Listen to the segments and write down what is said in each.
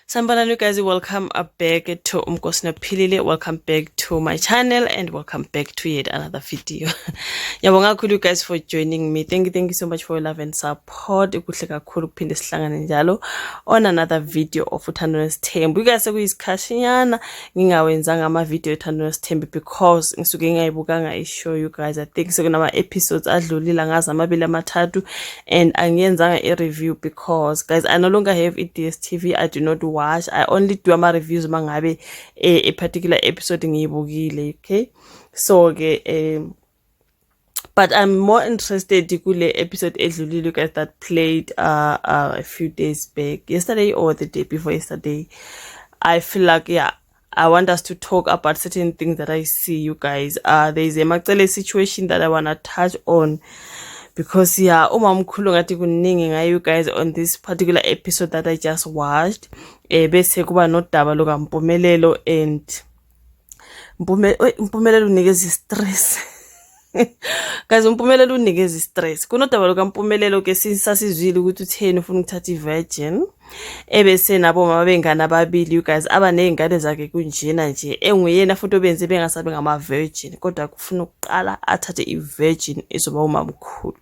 Sanibonani guys, welcome back to Umkosinophilile. Welcome back to my channel and welcome back to yet another video. Ngiyabonga kakhulu you guys for joining me. Thank you so much for your love and support. Kuhle kakhulu kuphinde sihlangane njalo on another video of Uthando Nesithembu. Guys, sekuyisikhatshinyana ngingawenzanga ama video Uthando Nesithembu because ngisuke ngayibukanga i-show you guys. I think sekunama episodes adlulile ngazi amabili amathathu and angiyenzanga i-review because guys I no longer have DStv. I do not watch. I only do ama reviews mangabe a particular episode ngiyibukile, okay? So but I'm more interested kule episode edlulile guys that played a few days back, yesterday or the day before yesterday. I feel like I want us to talk about certain things that I see you guys. There is a Macele situation that I want to touch on because umamkhulu ngathi kuningi ngayo you guys on this particular episode that I just watched. Bese kuba nodaba lokaMpumelelo and Mpumelelo unikeza stress. Guys, uMpumelelo unikeza stress. Kunodaba lokaMpumelelo ke sasizwile ukuthi utheni ufuna ukuthatha ivirgin. Ebese nabo mama bengane ababili you guys abanezingane zakhe kunjena nje enguyena futhi obenze bengasabe ngama virgin kodwa kufuna ukuqala athathe ivirgin izoba umamkhulu.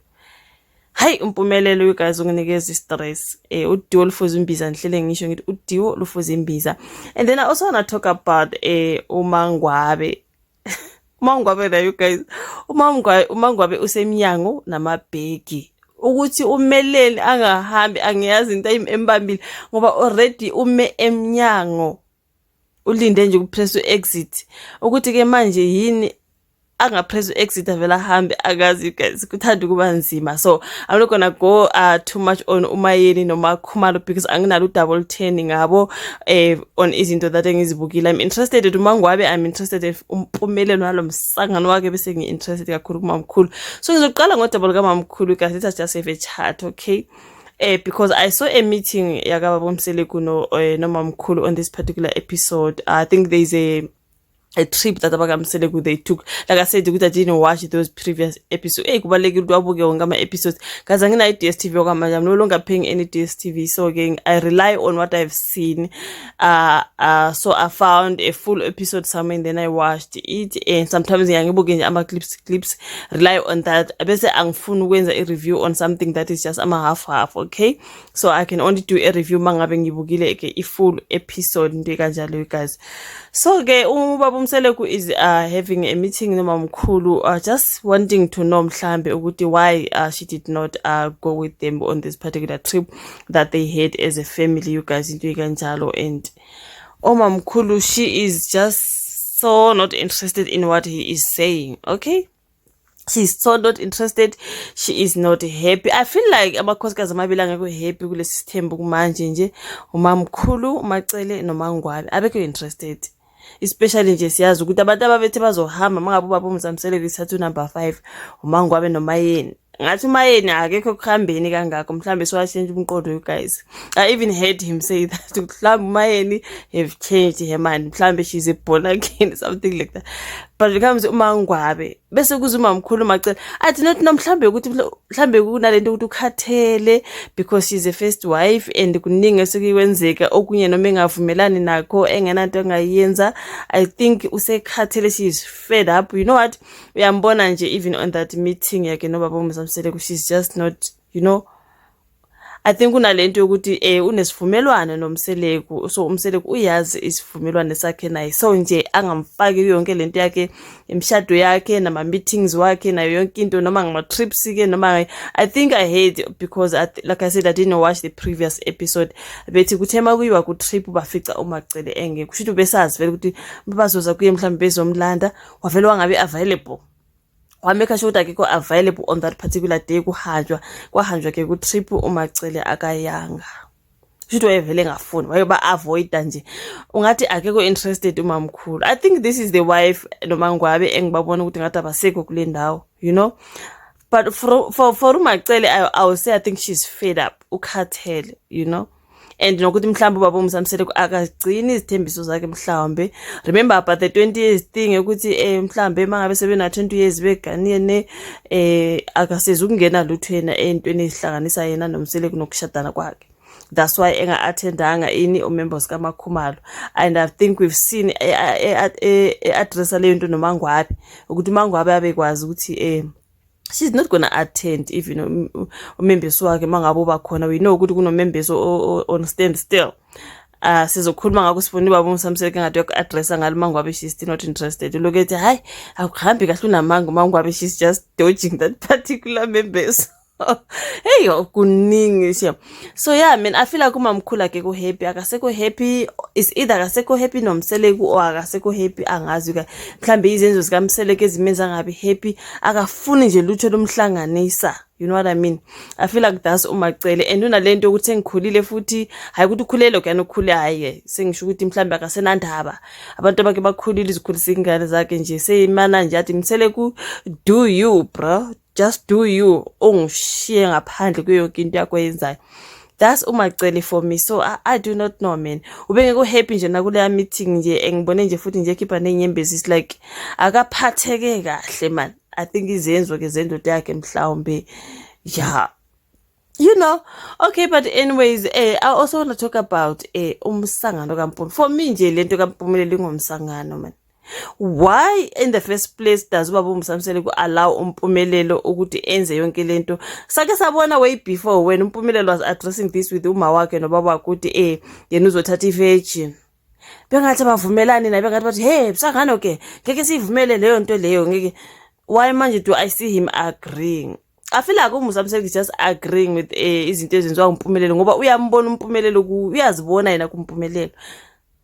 Hayi uMpumelelo you guys unginikeza stress. Udiwo lufuza imbiza ngihlele ngisho ngithi udiwo lufuza imbiza. And then I also want to talk about uMangwabe. uMangwabe na you guys. uMangwabe usemnyango namabheki. Ukuthi umeleli angahambi angiyazi into embambile ngoba already ume emnyango ulinde nje ukupress exit ukuthi ke manje yini angapress exit avela hambe akazi guys kuthanda kuba nzima. So I'm not gonna go too much on uMayeni noma Khumalo because anginalo double 10 ngabo on izinto that engizibukile. I'm interested in uMangwabe, I'm interested in uMpumelelo nalomsangano wakhe bese ngi-interested kakhulu kumamkhulu. So ngizoqala ngodaba lukamamkhulu guys, let's just have a chat, okay? Because I saw a meeting yakababa uMseleku no mamkhulu on this particular episode. I think there's a trip that abakamseleku they took. Like I said, I didn't watch those previous episodes. Kubalekile ukuthi wabuke wonke ama episodes. Guys, angina DStv okwamanje. I'm no longer paying any DStv. So again, I rely on what I've seen. So I found a full episode somewhere and then I watched it. And sometimes ngibuke nje ama clips rely on that. Bese angifuni ukwenza a review on something that is just ama half, okay? So I can only do a review mangabe ngibukile a full episode nje kanjalo you guys. So ubaba uMseleku is having a meeting nomamkhulu, just wanting to know mhlambe ukuthi why she did not go with them on this particular trip that they had as a family you guys into ikanjalo. And mamkhulu, she is just so not interested in what he is saying, okay? She's so not interested. She is not happy. I feel like amakhosikazi amabili angekho happy kulesi sithembu kumanje nje. Umamkhulu, uMacele noMangwabe abekho interested. Especially nje siyazi ukuthi abantu ababethe bazohamba mangabe ubaba uMsamseleku isathu number 5 uMangwabe noMayeni. Ngathi uMayeni akekho kuhambeni kangakho mhlambe so change umqondo you guys. I even heard him say that mhlambe uMayeni have changed her mind. Mhlambe she's a born again, something like that. But it comes uMangwabe bese kuza umamkhulu Macele. I do not know mhlambe ukuthi mhlambe kunalento ukuthi ukhathele because she's a first wife and kuningi esekuwenzeka okunye noma engavumelani nakho engenanto engayenza. I think usekhathele, she is fed up. You know what? Uyambona nje even on that meeting yakhe nobaba uMsamseleku, she's just not, you know. I think unalento yokuthi unesivumelwano noMseleku, so uMseleku uyazi isivumelwano sakhe naye, so nje angamfaki yonke lento yakhe emshado yakhe nama meetings wakhe nayo yonke into noma ngama trips ke noma. I think I hate because like I said I didn't watch the previous episode. Bethi kuthema kuyiwa ku trip bafica uMacele engekho, kusho ukuthi besazi vele ukuthi bazoza kuye mhlawumbe bezomlanda wavele wangabe available. Wameka sure ukuthi akekho available on that particular day kwahanjwa ke ku trip uMacele akayanga. Kusho wayevele ngafuni wayeba avoid nje ungathi akekho interested umamkhulu. I think this is the wife noMangwabe engibabona ukuthi ngathi abasekho kule ndawo, you know. But for uMacele I would say I think she's fed up, ukhathele, you know. And nokuthi mhlambe ubaba uMsamseleku akagcini izithembiso zakhe mhlambe. Remember about the 20 years thing ukuthi mhlambe mangabe sebena 20 years beganene akasezi ukungena luthena entweni ezihlanganisa yena noMseleku nokushadana kwakhe. That's why enga-attendanga ini o-members kaMakhumalo. And I think we've seen addressa leyo nto noMangwabi ukuthi uMangwabi abekwazi ukuthi she's not gonna attend even umembers wakhe mangabe ubakhona. We know ukuthi kunomembers on stand still. Sizokhuluma ngakho sifuna ubaba uMsamseki ngathi yoku-addressa ngalo Mangwabi, she's still not interested. Look at hayi akuhambi kahle Mangwabi, she's just dodging that particular members. Hey kuningi nje. So yeah man, I feel like umamkhulu akekho happy, akasekho happy. Is either akasekho happy noMseleku or akasekho happy angazi ka mhlambe izenzo zikaMseleku ezimenza ngabe happy, akafuni nje lutho lomhlanganisa. You know what I mean? I feel like that's uMacele. And unalento ukuthi engikhulile futhi hayi ukuthi ukhulele okuyana ukhule hayi sengisho ukuthi mhlambe akasenandaba. Abantu abake bakhulile izikhulisa ingane zakhe nje seyimana nje athi Mseleku do you bro, just do you, ungishiye ngaphandle kuyo yonke into yakho yenzayo. That's uMacele for me. So I do not know man. Ubengeko happy nje nakuleya meeting nje engibone nje futhi nje ekhipha nenyembezi is like akaphatheke kahle man. I think izenzo ke zendo yakhe mhlawumbe yeah, you know. Okay, but anyways I also want to talk about umsangano kaMpumi. For me nje lento kaMpumelelo ingomsangano man. Why in the first place does ubaba uMsamseleku allow uMpumelelo ukuthi enze yonke lento? Sake sabona way before when uMpumelelo was addressing this with uma wakhe nobaba wakhe ukuthi yena uzothatha ivirgin. Bengathi bavumelani naye, bengathi bathi hey msangano ke ngeke sivumele leyo nto leyo ngeke. Why manje do I see him agreeing? I feel like uMsamseleku is just agreeing with izinto ezenziwa uMpumelelo ngoba uyambona uMpumelelo uyazibona yena kuMpumelelo,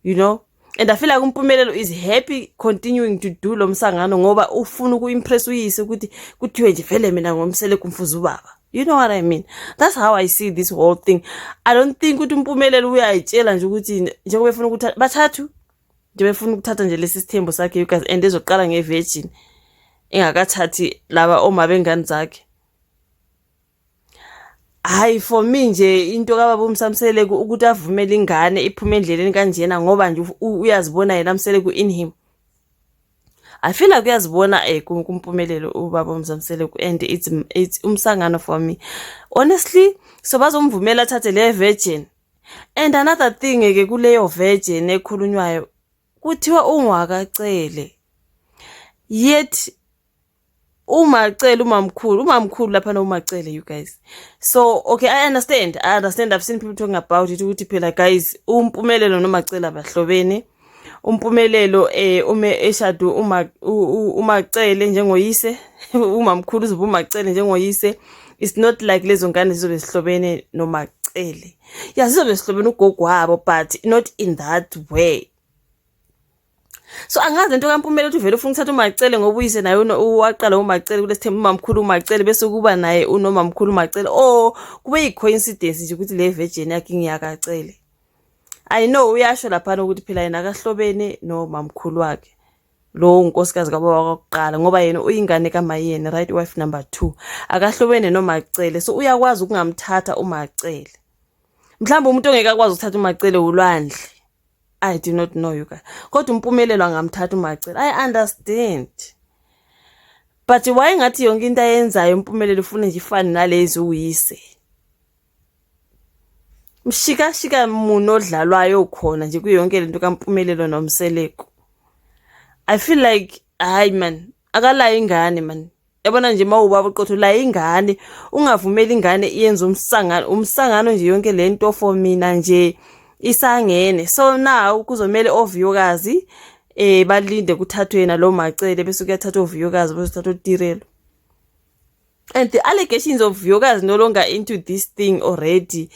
you know. And I feel like uMpumelelo is happy continuing to do lo msangano ngoba ufuna ukuimpress uyise ukuthi kuthiwe nje vele mina ngoMseleku mfuza ubaba. You know what I mean? That's how I see this whole thing. I don't think ukuthi uMpumelelo uyayitshela nje ukuthi njengoba efuna ukuthi bathathu nje befuna ukuthatha nje lesi sithembu sakhe because and ezoqala ngevirgin engakathathi laba oma bengane zakhe. Hayi for me nje into kababa uMsamseleku ukuthi avumele ingane iphuma endleleni kanjena ngoba nje uyazibona yena uMseleku in him. I feel like uyazibona kuMpumelelo ubaba uMsamseleku and it's umsangano for me. Honestly, so bazomvumela athathe le virgin. And another thing ke kuleyo virgin ekhulunywayo kuthiwa ungwakacele. Yet uMacele umamkhulu lapha noMacele you guys. So okay, I understand. I've seen people talking about it ukuthi phela guys uMpumelelo noMacele abahlobene. uMpumelelo eshadu uMacele njengoyise umamkhulu uzoba uMacele njengoyise. It's not like lezo ngane zizobe sihlobene noMacele. Yeah, zizobe sihlobene ugogo wabo but not in that way. So angazi into kaMpumelelo uthi vele ufuna ukuthatha uMacele ngoba uyise naye waqala uMacele kulesithembu umamkhulu uMacele bese kuba naye unomamkhulu uMacele. Kube yicoincidence nje ukuthi le virgin yakhe ngiyakacele. I know uyasho lapha ukuthi phela yena akahlobene nomamkhulu wakhe lo unkosikazi kababa wakuqala ngoba yena uyingane kaMayeni, right, wife number 2. Akahlobene noMacele, so uyakwazi ukungamthatha uMacele. Mhlawumbe umuntu ongeke akwazi ukuthatha uMacele uLwandle. I do not know you guys. Kodwa uMpumelelo angamthatha uMacele. I understand. But why ngathi yonke into ayenzayo uMpumelelo ufuna nje ifane nalezi uyise? Mshika muno odlalwayo khona nje kuyonke lento kaMpumelelo noMseleku. I feel like hayi man, akala ingane man. Yabona nje mawubaba uqotho la ingane, ungavumeli ingane iyenza umsangano nje yonke lento for mina nje isangene. So now kuzomela ovuyokazi balinde kuthathwe yena lo Macele bese kuyathathwa ovuyokazi bese kuthathwa uTirelo. And the allegations of Vuyokazi no longer into this thing already.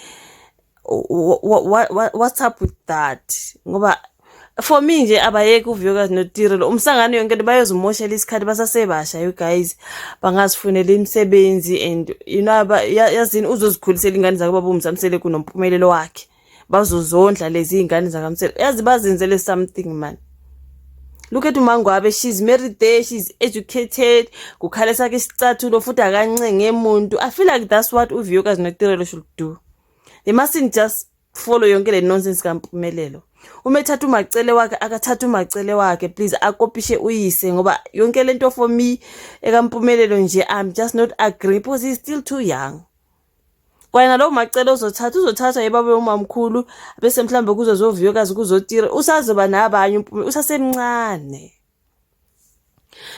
What's up with that? Ngoba for me nje abayeke uVuyokazi noTirelo umsangano yonke bayozumoshela isikhathi basasebasha you guys, bangazifunela imisebenzi and you know yazini uzozikhulisela ingane zakhe baba uMsamseleku noMpumelelo wakhe. Bazozondla lezi ingane zakaMseleku. Yazi bazenzele something man. Look at uMangwabi, she's married there, she's educated, kukhala sakhe isicathulo futhi akancenge emuntu. I feel like that's what uVuyokazi noTirelo should do. They mustn't just follow yonke le nonsense kaMpumelelo. Umethatha uMacele wakhe akathatha uMacele wakhe, please akopishe uyise ngoba yonke lento for me ekaMpumelelo nje I'm just not agree because he's still too young. kwayena lowo macelo uzothathwa yibaba umamkhulu bese mhlawumbe kuzozoviyokazi kuzotira usazoba nabanye usasemncane.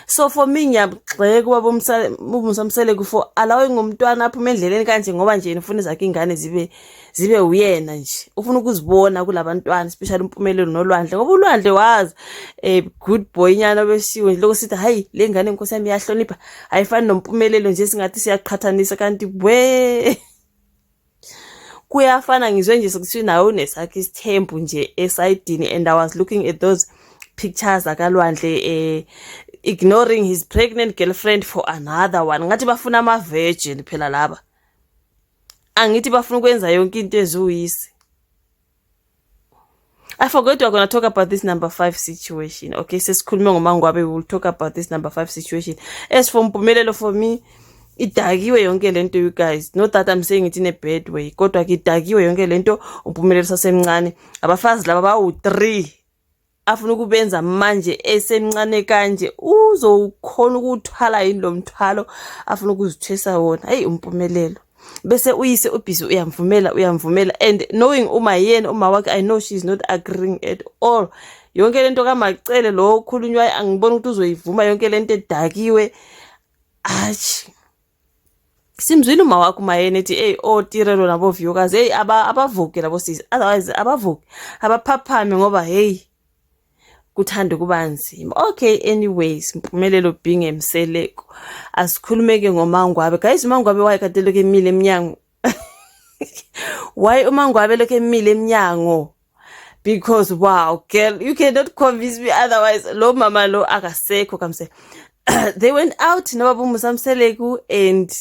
So for me ngiyagxeka ubaba uMsamseleko for allowing umntwana aphume endleleni kanje ngoba nje ufuna zakhe ingane zibe uyena nje. Ufuna ukuzibona kulabantwana especially Mpumelelo noLwandle ngoba uLwandle wazi good boy nyana beshiwe nje lokho sithi hayi le ngane inkosi yami iyahlonipha ayifani noMpumelelo nje singathi siyaqhathanisa kanti kuyafana ngizwe nje sekuthi nawe unesakhe isithembu nje esayidini and I was looking at those pictures akaLwandle ignoring his pregnant girlfriend for another one. Ngathi bafuna ama virgin phela laba. Angithi bafuna ukwenza yonke into ezuyisi. I forgot we're going to talk about this number 5 situation. Okay, sesikhuluma ngomangwabe, we will talk about this number 5 situation. As for Mpumelelo, for me idakiwe yonke lento, you guys. Not that I'm saying it in a bad way. Kodwa idakiwe yonke lento uMpumelelo sasemncane. Abafazi laba bawu3 afuna ukubenza manje esemncane kanje uzokhona ukuthwala yini lo mthwalo afuna ukuzithwesa wona. Hey uMpumelelo bese uyise ubhizi uyamvumela and knowing yena uma wakhe I know she's not agreeing at all. Yonke lento kaMacele lo okhulunywayo angiboni ukuthi uzoyivuma yonke lento edakiwe. Achi simzwile uma wakhe yena ethi hey Tirelo nabo viyokazi hey abavuke labo sisi otherwise abavuke abaphaphame ngoba hey kuthanda kuba nzima. Okay, anyways Mpumelelo being emseleko asikhulumeke ngomangwabe guys. Umangwabe waye kade lokho emile eminyango why umangwabe lokho emile eminyango? Because wow girl, you cannot convince me otherwise. Lo mama lo akasekho kamse. They went out nababa uMsamseleko and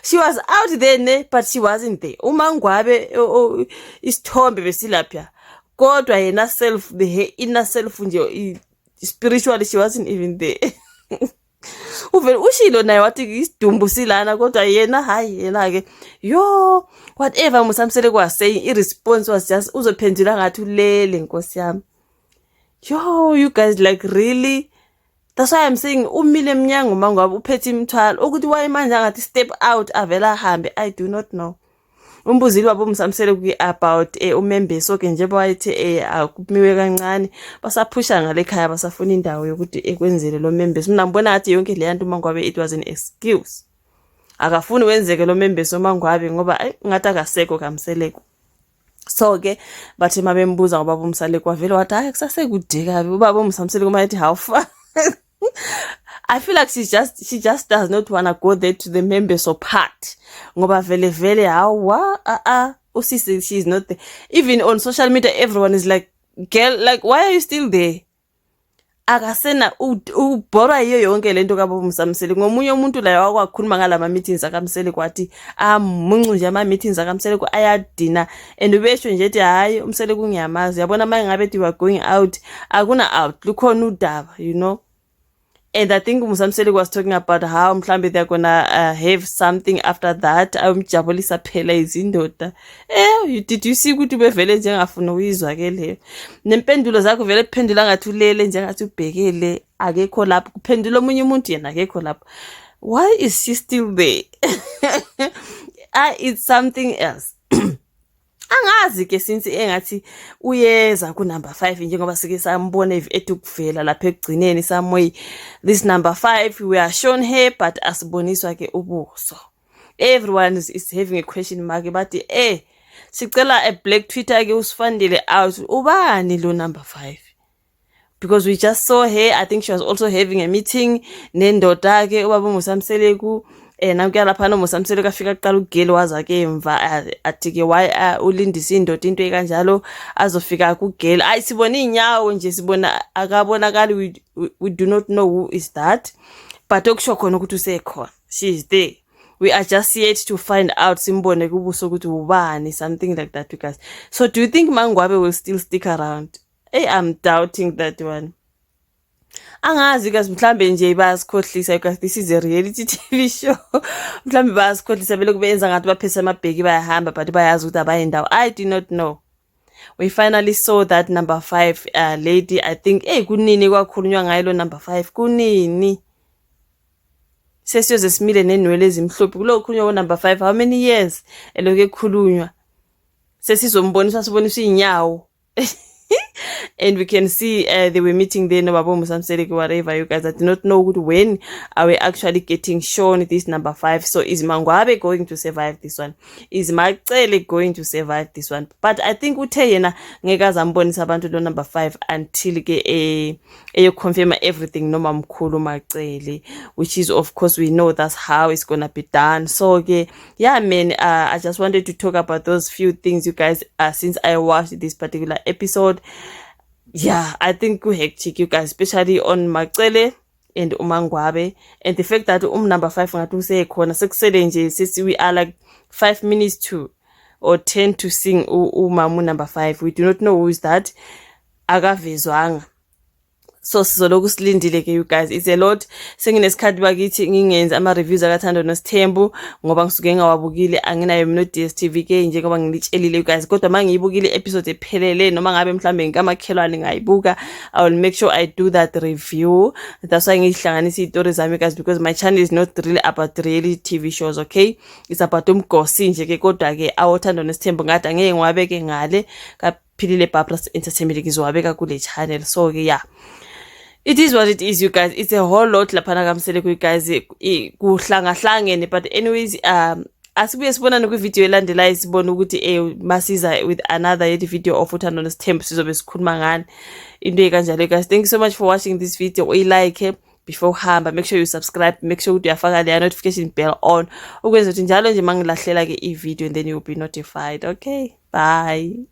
she was out there but she wasn't there. Umangwabe isithombe besilapha kodwa yena self, the inner self nje spiritually she wasn't even there. Uvela ushilo naye wathi isidumbu silana kodwa yena hayi yena ke yo whatever uMsamseleko was saying, irresponse was just uzophendula ngathi ulele nkosi yami. Yo you guys like really, that's why I'm saying umile eminyango mangwabe uphethe imthwalo ukuthi waye manje ngathi step out avela hambe. I do not know. Umbuzili wabo uMsamseleko about umembeso ke nje bawayithi akumiwe kancane basaphusha ngale ekhaya basafuna indawo yokuthi ekwenzele lo membeso. Mina ngibona ngathi yonke le yantu mangwabe it was an excuse. Akafuni wenzeke lo membeso mangwabe ngoba ngathi akasekho kaMseleko. So ke bathi mabembuza ngoba uMsamseleko wavela wathi hayi kusasekude kabi ubaba uMsamseleko mayithi how far. I feel like she just does not want to go there to the members or part. Ngoba vele hawa usisi she's not there. Even on social media everyone is like, girl, like why are you still there? Akasena ubhora yiyo yonke lento kabo uMsamseleko. Ngomunye umuntu la wakwakhuluma ngalama meetings akaMseleko wathi muncu nje ama meetings akaMseleko ayadina and ubesho nje ethi hayi uMseleko ngiyamazi yabona manje ngabe ethi we are going out akuna out lukhona udaba, you know. And I think uMsamseleko was talking about how mhlambe they're gonna have something after that. Umjabulisa phela izindoda. Did you see ukuthi bevele njengafuna uyizwa ke leyo? Nempendulo zakho vele kuphendula ngathi ulele njengathi ubhekele akekho lapho. Kuphendula omunye umuntu yena akekho lapho. Why is she still there? It's something else. Angazi ke since engathi uyeza ku number 5 njengoba sike sambona ethi kuvela lapha egcineni somewhere this number 5 we are shown here but asiboniswa ke ubuso. Everyone is having a question mark but sicela a black Twitter ke usifandile out ubani lo number 5 because we just saw her. I think she was also having a meeting nendoda ke ubaba uMsamseleko nakuya lapha uMsamseleko afika kuqala ugeli waza ke emva athi ke why ulindisa indoda into ekanjalo azofika kugeli sibona inyawo nje sibona akabonakali we do not know who is that but okusho khona ukuthi usekhona she is there. We are just yet to find out simbone kubuso ukuthi ubani something like that guys. So do you think Mangwabe will still stick around? I'm doubting that one. Angazi guys mhlambe nje bayasikhohlisa because this is a reality TV show. Mhlambe bayasikhohlisa bele kubenza ngathi baphesa amabheki bayahamba but bayazi ukuthi abayindawo. I do not know. We finally saw that number 5 lady. I think kunini kwakhulunywa ngayo lo number 5 kunini. sesiyoze simile nenwele ezimhlophe kulo khulunywa number 5 how many years eloke ekhulunywa sesizombonisa siboniswa inyawo and we can see they were meeting there, no Babo Musamseleke, whatever you guys. I do not know when are we actually getting shown this number 5. So is Mangwabe going to survive this one? Is Macele going to survive this one? But I think uteyena ngeke azambonisa abantu lo number 5 until ke confirm everything no mamkhulu Macele, which is of course we know that's how it's gonna be done. So yeah man, I just wanted to talk about those few things you guys since I watched this particular episode. Yeah, I think we hectic you guys, especially on Macele and Umangwabe, and the fact that number 5 ngathi usekhona sekusele nje since we are like 5 minutes to or 10 to sing umamu number 5. We do not know who is that. Akavezwanga. So sizoloku silindile ke you guys. It's a lot. Senginesikhathi bakithi ngingenza ama reviews akathando noSithembu ngoba ngisuke ngawabukile anginayo mina DStv ke njengoba ngilitshelile you guys. Kodwa mangiyibukile episode ephelele noma ngabe mhlambe ngikamakhelwane ngayibuka, I will make sure I do that review. That's why ngihlanganisa izitori zami guys, because my channel is not really about reality TV shows, okay? It's about umgosi nje ke, kodwa ke awuthando noSithembu ngathi angeke ngiwabeke ngale kaphilile Babras Entertainment ngizowabeka kule channel. So yeah, it is what it is you guys. It's a whole lot laphana kaMseleko you guys kuhlangahlangene, but anyways asibuye sibonane kwivideo elandelayo sibone ukuthi masiza with another video of uthando noSithembu sizobe sikhuluma ngani into ekanjalo guys. Thank you so much for watching this video. Uyilike before uhamba, make sure you subscribe, make sure ukuthi uyafaka le notification bell on ukwenza ukuthi njalo nje mangilahlela ke i video and then you'll be notified. Okay, bye.